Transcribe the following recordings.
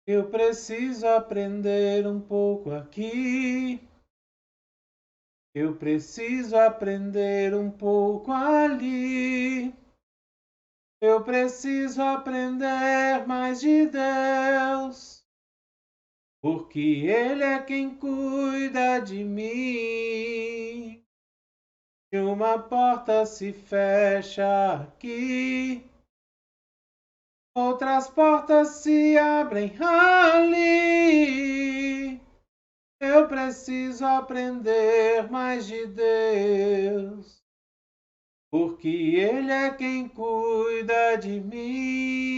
Eu preciso aprender um pouco aqui. Eu preciso aprender um pouco ali. Eu preciso aprender mais de Deus, porque Ele é quem cuida de mim. Se uma porta se fecha aqui, outras portas se abrem ali. Eu preciso aprender mais de Deus, porque Ele é quem cuida de mim.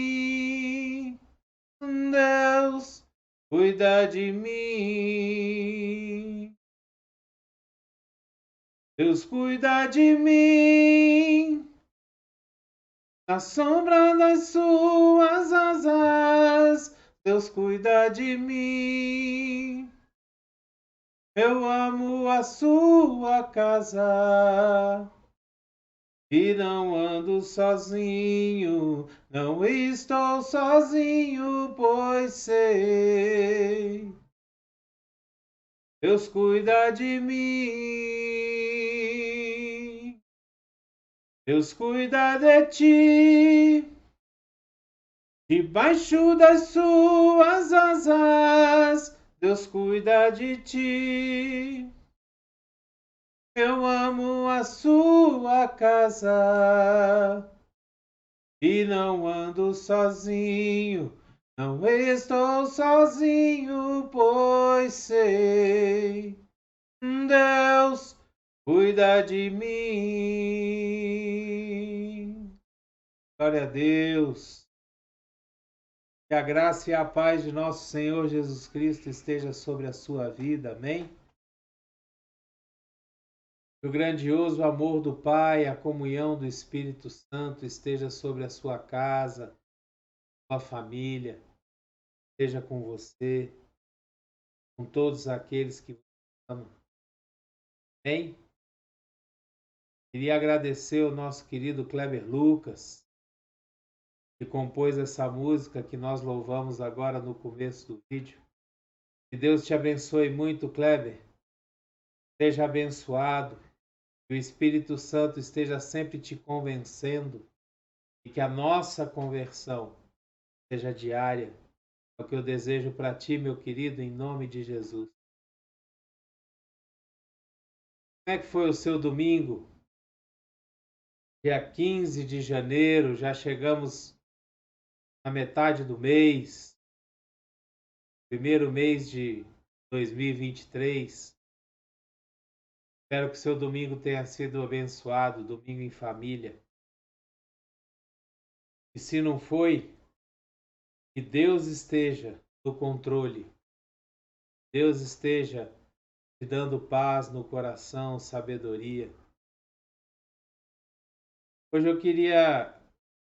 Deus cuida de mim. Deus cuida de mim. Na sombra das suas asas, Deus cuida de mim. Eu amo a sua casa e não ando sozinho, não estou sozinho, pois sei. Deus cuida de mim. Deus cuida de ti. Debaixo das suas asas, Deus cuida de ti. Eu amo a sua casa e não ando sozinho, não estou sozinho, pois sei. Deus cuida de mim. Glória a Deus. Que a graça e a paz de nosso Senhor Jesus Cristo esteja sobre a sua vida. Amém? Que o grandioso amor do Pai, a comunhão do Espírito Santo esteja sobre a sua casa, sua família, esteja com você, com todos aqueles que você ama. Amém? Queria agradecer ao nosso querido Kleber Lucas, que compôs essa música que nós louvamos agora no começo do vídeo. Que Deus te abençoe muito, Kleber. Seja abençoado. Que o Espírito Santo esteja sempre te convencendo e que a nossa conversão seja diária. É o que eu desejo para ti, meu querido, em nome de Jesus. Como é que foi o seu domingo? Dia 15 de janeiro, já chegamos na metade do mês, primeiro mês de 2023. Espero que seu domingo tenha sido abençoado, domingo em família. E se não foi, que Deus esteja no controle. Deus esteja te dando paz no coração, sabedoria. Hoje eu queria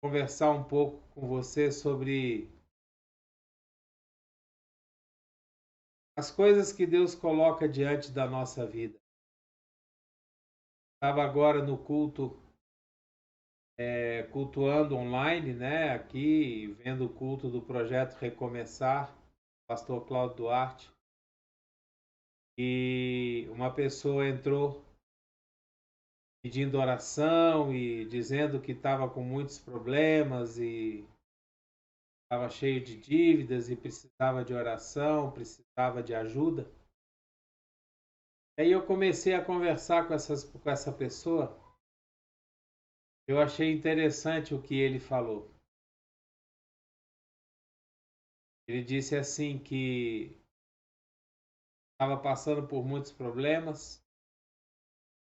conversar um pouco com você sobre as coisas que Deus coloca diante da nossa vida. Estava agora no culto, cultuando online, né? Aqui, vendo o culto do Projeto Recomeçar, pastor Cláudio Duarte. E uma pessoa entrou pedindo oração e dizendo que estava com muitos problemas e estava cheio de dívidas e precisava de oração, precisava de ajuda. Aí eu comecei a conversar com essa pessoa. Eu achei interessante o que ele falou. Ele disse assim que estava passando por muitos problemas,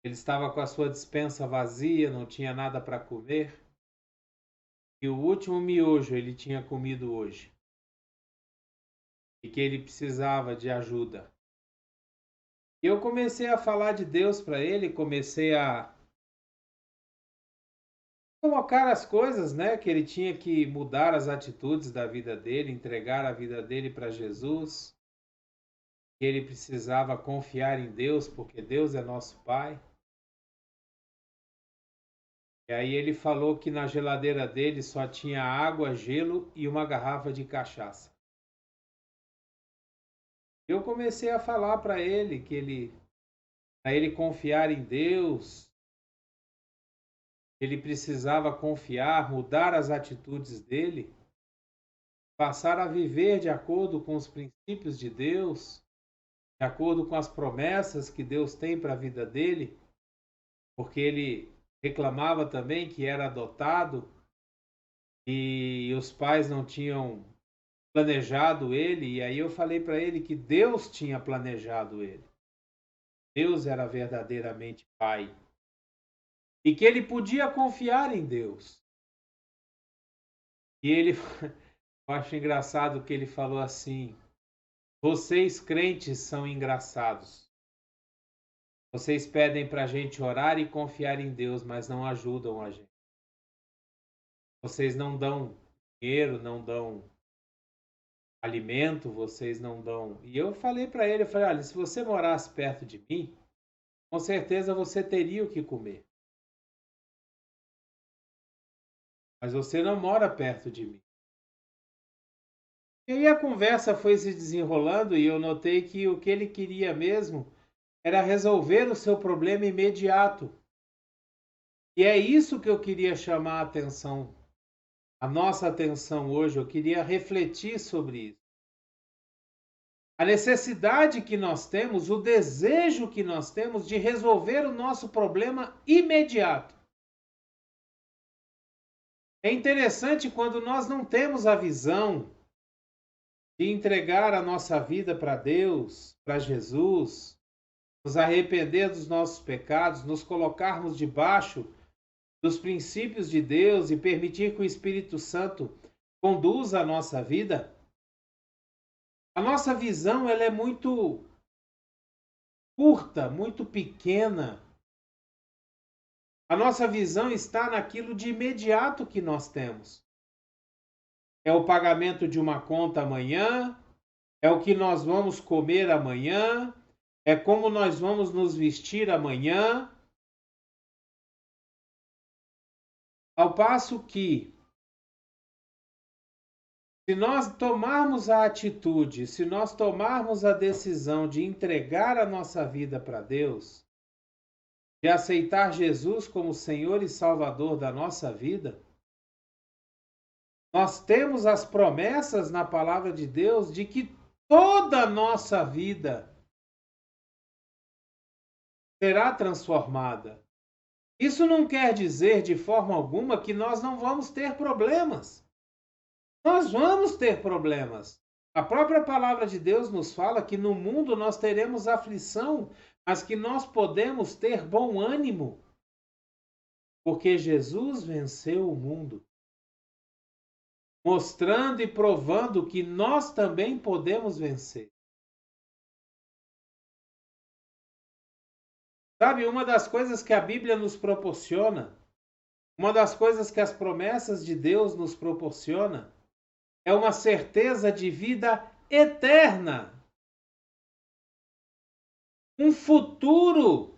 ele estava com a sua despensa vazia, não tinha nada para comer, e o último miojo ele tinha comido hoje, e que ele precisava de ajuda. E eu comecei a falar de Deus para ele, comecei a colocar as coisas, né, que ele tinha que mudar as atitudes da vida dele, entregar a vida dele para Jesus, que ele precisava confiar em Deus, porque Deus é nosso Pai. E aí ele falou que na geladeira dele só tinha água, gelo e uma garrafa de cachaça. Eu comecei a falar para ele para ele confiar em Deus, ele precisava confiar, mudar as atitudes dele, passar a viver de acordo com os princípios de Deus, de acordo com as promessas que Deus tem para a vida dele, porque ele reclamava também que era adotado e os pais não tinham planejado ele, e aí eu falei para ele que Deus tinha planejado ele. Deus era verdadeiramente pai e que ele podia confiar em Deus. E ele, eu acho engraçado que ele falou assim: vocês crentes são engraçados. Vocês pedem para a gente orar e confiar em Deus, mas não ajudam a gente. Vocês não dão dinheiro, não dão alimento, vocês não dão. E eu falei para ele, eu falei, olha, se você morasse perto de mim, com certeza você teria o que comer. Mas você não mora perto de mim. E aí a conversa foi se desenrolando e eu notei que o que ele queria mesmo era resolver o seu problema imediato. E é isso que eu queria chamar a atenção, a nossa atenção hoje. Eu queria refletir sobre isso. A necessidade que nós temos, o desejo que nós temos de resolver o nosso problema imediato. É interessante quando nós não temos a visão de entregar a nossa vida para Deus, para Jesus, nos arrepender dos nossos pecados, nos colocarmos debaixo dos princípios de Deus e permitir que o Espírito Santo conduza a nossa vida. A nossa visão ela é muito curta, muito pequena. A nossa visão está naquilo de imediato que nós temos. É o pagamento de uma conta amanhã, é o que nós vamos comer amanhã, é como nós vamos nos vestir amanhã. Ao passo que, se nós tomarmos a atitude, se nós tomarmos a decisão de entregar a nossa vida para Deus, de aceitar Jesus como Senhor e Salvador da nossa vida, nós temos as promessas na palavra de Deus de que toda a nossa vida será transformada. Isso não quer dizer de forma alguma que nós não vamos ter problemas. Nós vamos ter problemas. A própria palavra de Deus nos fala que no mundo nós teremos aflição, mas que nós podemos ter bom ânimo, porque Jesus venceu o mundo, mostrando e provando que nós também podemos vencer. Sabe, uma das coisas que a Bíblia nos proporciona, uma das coisas que as promessas de Deus nos proporciona, é uma certeza de vida eterna. Um futuro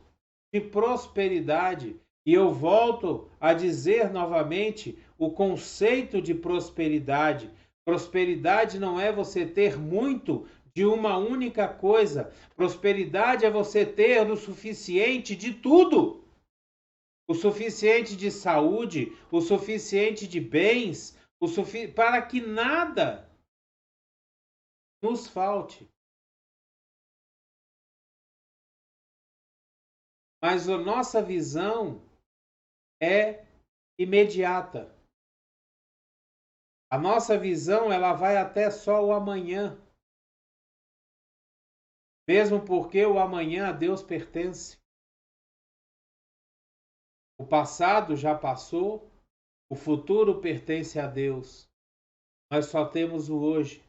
de prosperidade. E eu volto a dizer novamente o conceito de prosperidade. Prosperidade não é você ter muito de uma única coisa. Prosperidade é você ter o suficiente de tudo. O suficiente de saúde, o suficiente de bens, para que nada nos falte. Mas a nossa visão é imediata. A nossa visão ela vai até só o amanhã. Mesmo porque o amanhã a Deus pertence. O passado já passou, o futuro pertence a Deus. Nós só temos o hoje.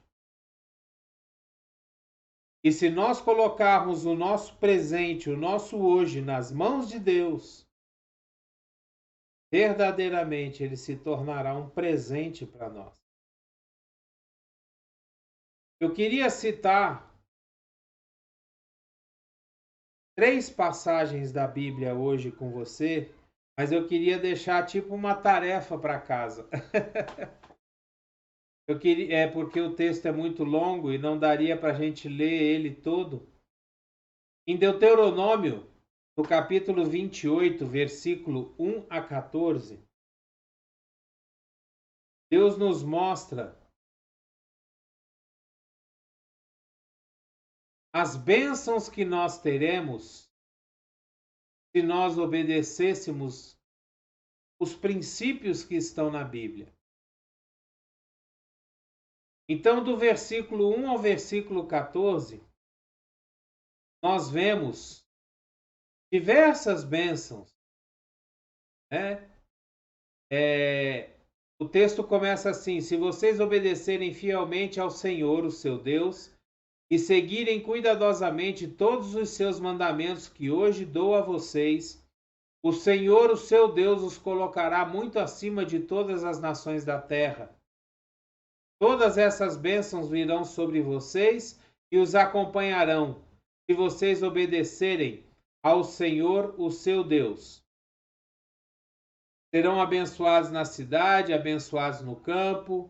E se nós colocarmos o nosso presente, o nosso hoje nas mãos de Deus, verdadeiramente ele se tornará um presente para nós. Eu queria citar 3 passagens da Bíblia hoje com você, mas eu queria deixar tipo uma tarefa para casa. Eu queria, porque o texto é muito longo e não daria para a gente ler ele todo. Em Deuteronômio, no capítulo 28, versículo 1 a 14, Deus nos mostra as bênçãos que nós teremos se nós obedecêssemos os princípios que estão na Bíblia. Então, do versículo 1 ao versículo 14, nós vemos diversas bênçãos, né? O texto começa assim: se vocês obedecerem fielmente ao Senhor, o seu Deus, e seguirem cuidadosamente todos os seus mandamentos que hoje dou a vocês, o Senhor, o seu Deus, os colocará muito acima de todas as nações da terra. Todas essas bênçãos virão sobre vocês e os acompanharão, se vocês obedecerem ao Senhor, o seu Deus. Serão abençoados na cidade, abençoados no campo,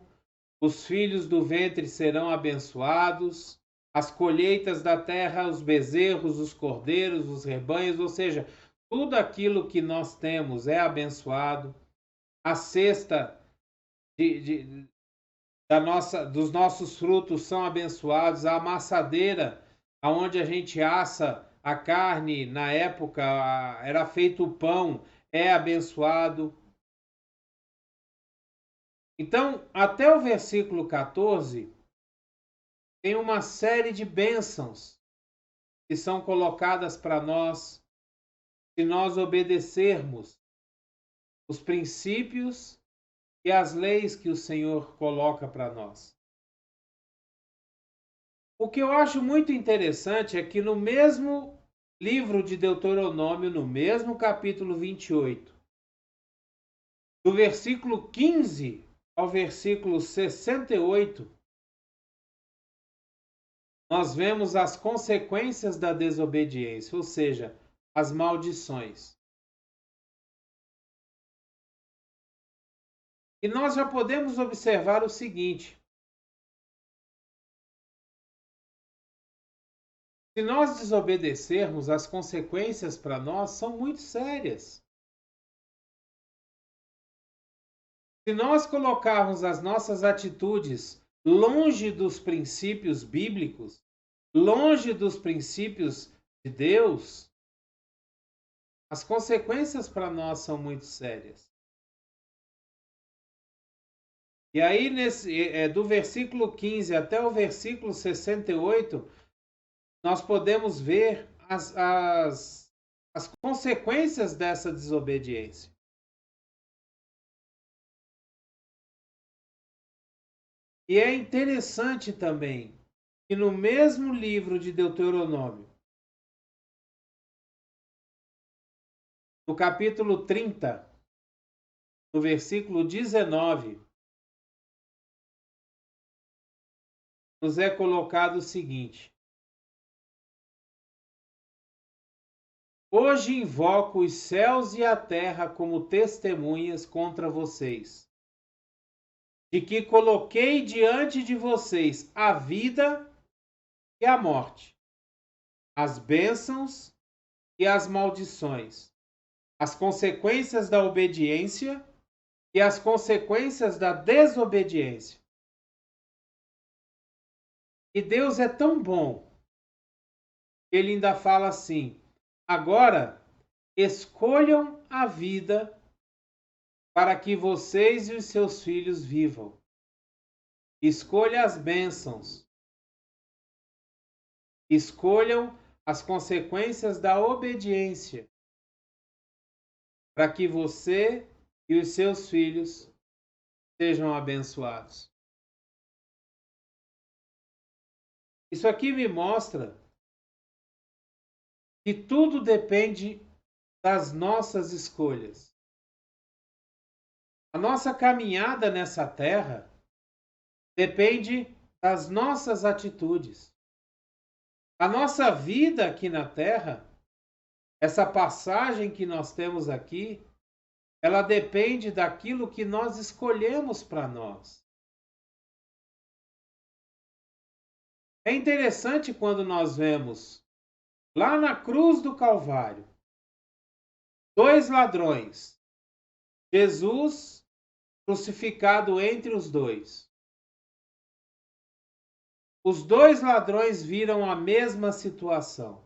os filhos do ventre serão abençoados, as colheitas da terra, os bezerros, os cordeiros, os rebanhos, ou seja, tudo aquilo que nós temos é abençoado. A cesta dos nossos frutos são abençoados. A amassadeira, onde a gente assa a carne, na época era feito o pão, é abençoado. Então, até o versículo 14, tem uma série de bênçãos que são colocadas para nós se nós obedecermos os princípios e as leis que o Senhor coloca para nós. O que eu acho muito interessante é que no mesmo livro de Deuteronômio, no mesmo capítulo 28, do versículo 15 ao versículo 68, nós vemos as consequências da desobediência, ou seja, as maldições. E nós já podemos observar o seguinte: se nós desobedecermos, as consequências para nós são muito sérias. Se nós colocarmos as nossas atitudes longe dos princípios bíblicos, longe dos princípios de Deus, as consequências para nós são muito sérias. E aí, do versículo 15 até o versículo 68, nós podemos ver as consequências dessa desobediência. E é interessante também que no mesmo livro de Deuteronômio, no capítulo 30, no versículo 19, nos é colocado o seguinte: hoje invoco os céus e a terra como testemunhas contra vocês, de que coloquei diante de vocês a vida e a morte, as bênçãos e as maldições, as consequências da obediência e as consequências da desobediência. E Deus é tão bom, que ele ainda fala assim: agora escolham a vida para que vocês e os seus filhos vivam. Escolha as bênçãos. Escolham as consequências da obediência, para que você e os seus filhos sejam abençoados. Isso aqui me mostra que tudo depende das nossas escolhas. A nossa caminhada nessa terra depende das nossas atitudes. A nossa vida aqui na terra, essa passagem que nós temos aqui, ela depende daquilo que nós escolhemos para nós. É interessante quando nós vemos lá na cruz do Calvário, dois ladrões, Jesus crucificado entre os dois. Os dois ladrões viram a mesma situação.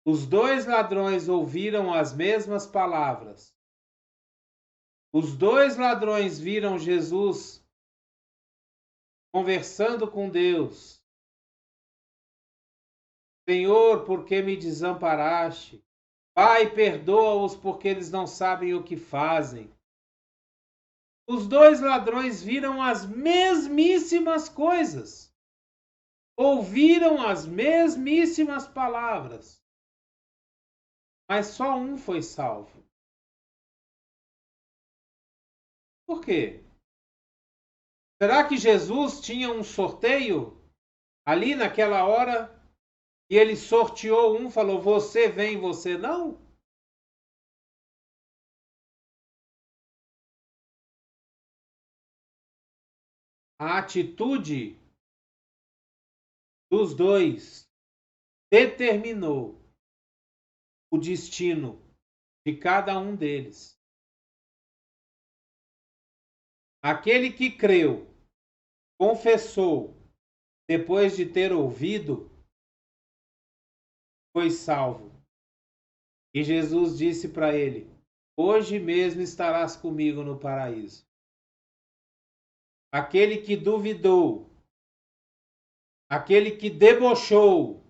Os dois ladrões ouviram as mesmas palavras. Os dois ladrões viram Jesus conversando com Deus. Senhor, por que me desamparaste? Pai, perdoa-os porque eles não sabem o que fazem. Os dois ladrões viram as mesmíssimas coisas. Ouviram as mesmíssimas palavras. Mas só um foi salvo. Por quê? Será que Jesus tinha um sorteio ali naquela hora e ele sorteou um, falou: você vem, você não? A atitude dos dois determinou o destino de cada um deles. Aquele que creu, confessou, depois de ter ouvido, foi salvo. E Jesus disse para ele: hoje mesmo estarás comigo no paraíso. Aquele que duvidou, aquele que debochou,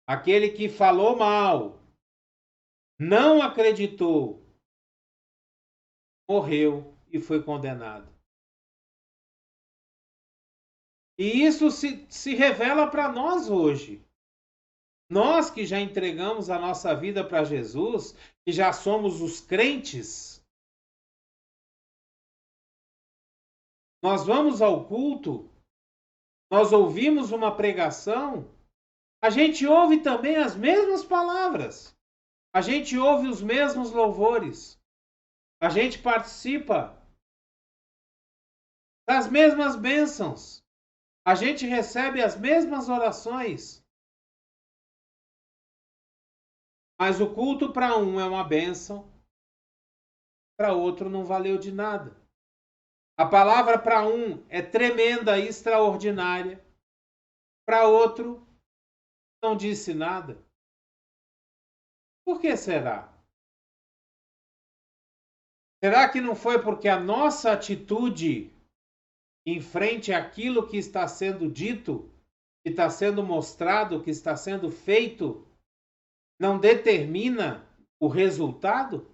aquele que falou mal, não acreditou, morreu e foi condenado. E isso se revela para nós hoje. Nós que já entregamos a nossa vida para Jesus, que já somos os crentes, nós vamos ao culto, nós ouvimos uma pregação, a gente ouve também as mesmas palavras, a gente ouve os mesmos louvores, a gente participa das mesmas bênçãos, a gente recebe as mesmas orações. Mas o culto para um é uma bênção, para outro não valeu de nada. A palavra para um é tremenda, extraordinária, para outro não disse nada. Por que será? Será que não foi porque a nossa atitude em frente àquilo que está sendo dito, que está sendo mostrado, que está sendo feito, não determina o resultado?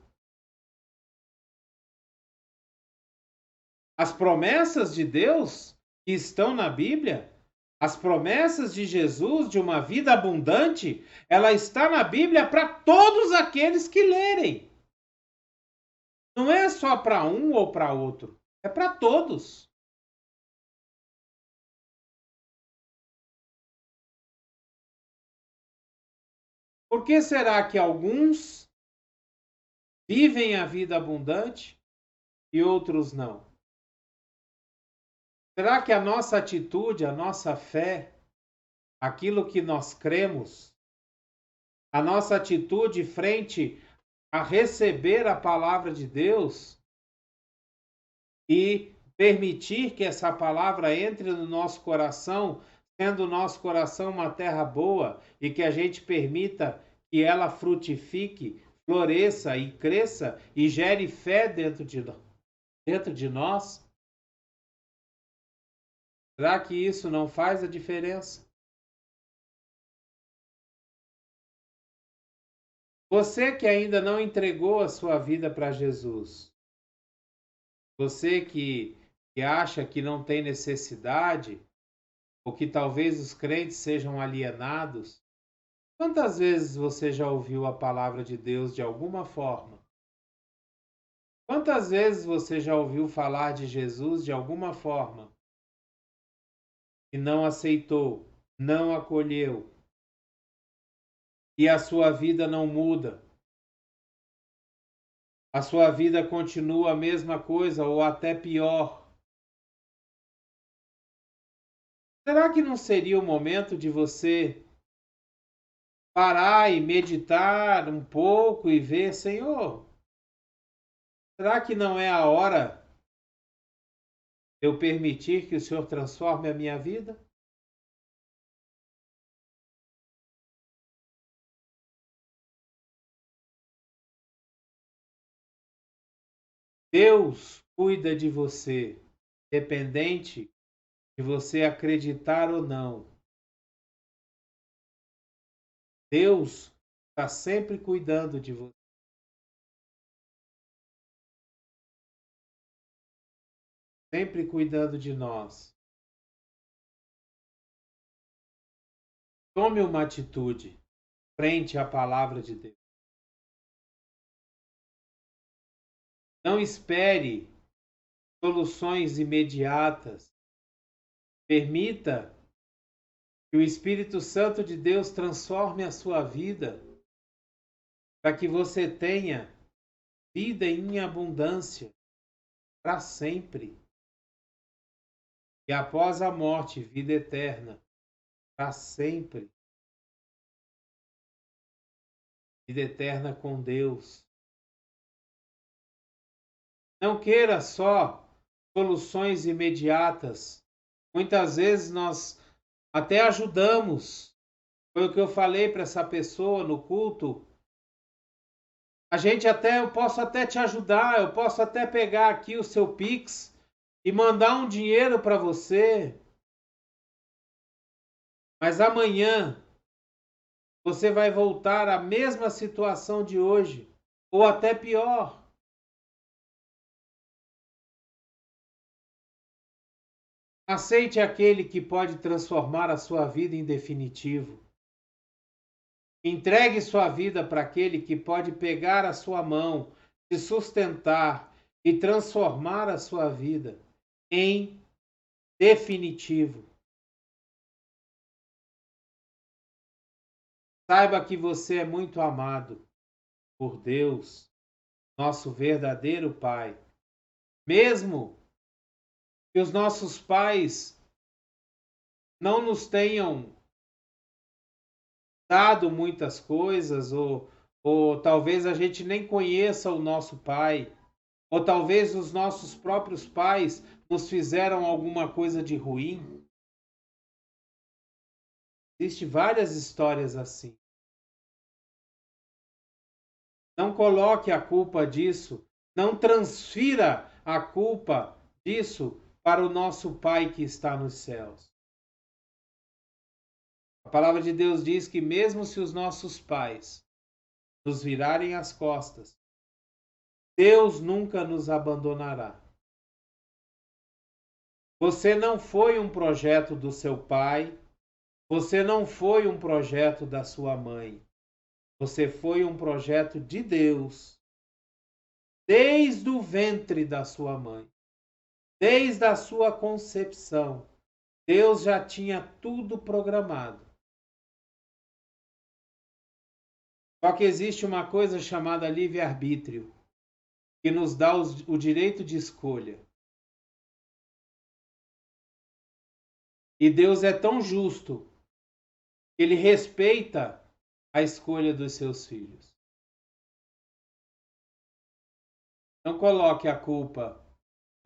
As promessas de Deus que estão na Bíblia, as promessas de Jesus de uma vida abundante, ela está na Bíblia para todos aqueles que lerem. Não é só para um ou para outro, é para todos. Por que será que alguns vivem a vida abundante e outros não? Será que a nossa atitude, a nossa fé, aquilo que nós cremos, a nossa atitude frente a receber a palavra de Deus e permitir que essa palavra entre no nosso coração, sendo o nosso coração uma terra boa e que a gente permita que ela frutifique, floresça e cresça e gere fé dentro de nós? Será que isso não faz a diferença? Você que ainda não entregou a sua vida para Jesus, você que acha que não tem necessidade, ou que talvez os crentes sejam alienados, quantas vezes você já ouviu a palavra de Deus de alguma forma? Quantas vezes você já ouviu falar de Jesus de alguma forma e não aceitou, não acolheu, e a sua vida não muda? A sua vida continua a mesma coisa ou até pior. Será que não seria o momento de você parar e meditar um pouco e ver, Senhor, será que não é a hora de eu permitir que o Senhor transforme a minha vida? Deus cuida de você, independente de você acreditar ou não. Deus está sempre cuidando de você. Sempre cuidando de nós. Tome uma atitude frente à palavra de Deus. Não espere soluções imediatas. Permita que o Espírito Santo de Deus transforme a sua vida para que você tenha vida em abundância para sempre. E após a morte, vida eterna para sempre. Vida eterna com Deus. Não queira só soluções imediatas. Muitas vezes nós até ajudamos. Foi o que eu falei para essa pessoa no culto. Eu posso até te ajudar, eu posso até pegar aqui o seu Pix e mandar um dinheiro para você. Mas amanhã você vai voltar à mesma situação de hoje, ou até pior. Aceite aquele que pode transformar a sua vida em definitivo. Entregue sua vida para aquele que pode pegar a sua mão, te sustentar e transformar a sua vida em definitivo. Saiba que você é muito amado por Deus, nosso verdadeiro Pai. Mesmo que os nossos pais não nos tenham dado muitas coisas, ou talvez a gente nem conheça o nosso pai, ou talvez os nossos próprios pais nos fizeram alguma coisa de ruim. Existem várias histórias assim. Não coloque a culpa disso, não transfira a culpa disso para o nosso Pai que está nos céus. A palavra de Deus diz que mesmo se os nossos pais nos virarem as costas, Deus nunca nos abandonará. Você não foi um projeto do seu pai, você não foi um projeto da sua mãe. Você foi um projeto de Deus, desde o ventre da sua mãe, desde a sua concepção. Deus já tinha tudo programado. Só que existe uma coisa chamada livre-arbítrio, que nos dá o direito de escolha. E Deus é tão justo que Ele respeita a escolha dos seus filhos. Não coloque a culpa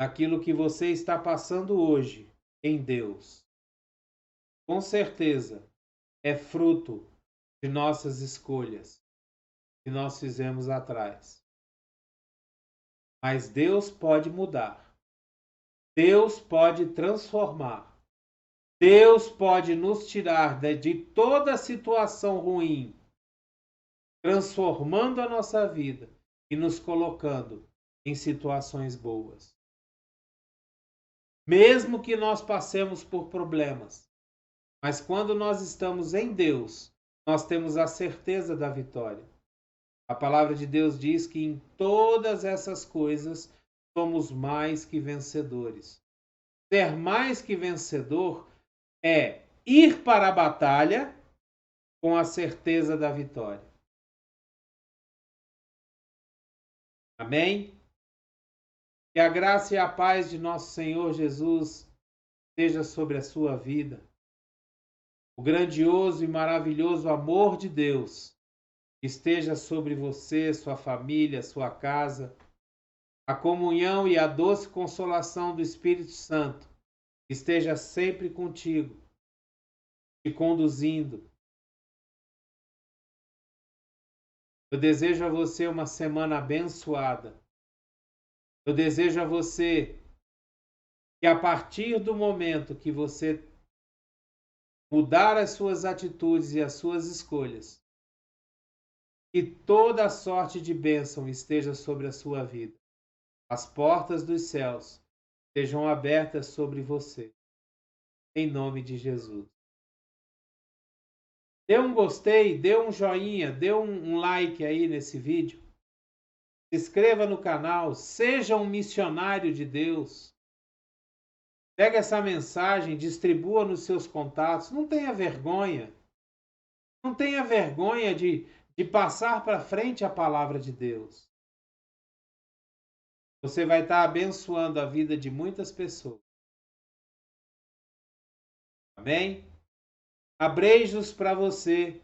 naquilo que você está passando hoje em Deus. Com certeza é fruto de nossas escolhas que nós fizemos atrás. Mas Deus pode mudar. Deus pode transformar. Deus pode nos tirar de toda situação ruim, transformando a nossa vida e nos colocando em situações boas. Mesmo que nós passemos por problemas, mas quando nós estamos em Deus, nós temos a certeza da vitória. A palavra de Deus diz que em todas essas coisas somos mais que vencedores. Ser mais que vencedor é ir para a batalha com a certeza da vitória. Amém? Que a graça e a paz de nosso Senhor Jesus esteja sobre a sua vida. O grandioso e maravilhoso amor de Deus esteja sobre você, sua família, sua casa. A comunhão e a doce consolação do Espírito Santo esteja sempre contigo, te conduzindo. Eu desejo a você uma semana abençoada. Eu desejo a você que a partir do momento que você mudar as suas atitudes e as suas escolhas, que toda sorte de bênção esteja sobre a sua vida. As portas dos céus sejam abertas sobre você. Em nome de Jesus. Dê um gostei, dê um joinha, dê um like aí nesse vídeo. Se inscreva no canal, seja um missionário de Deus. Pega essa mensagem, distribua nos seus contatos. Não tenha vergonha. Não tenha vergonha de passar para frente a palavra de Deus. Você vai estar abençoando a vida de muitas pessoas. Amém? Abreijos para você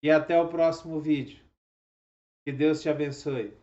e até o próximo vídeo. Que Deus te abençoe.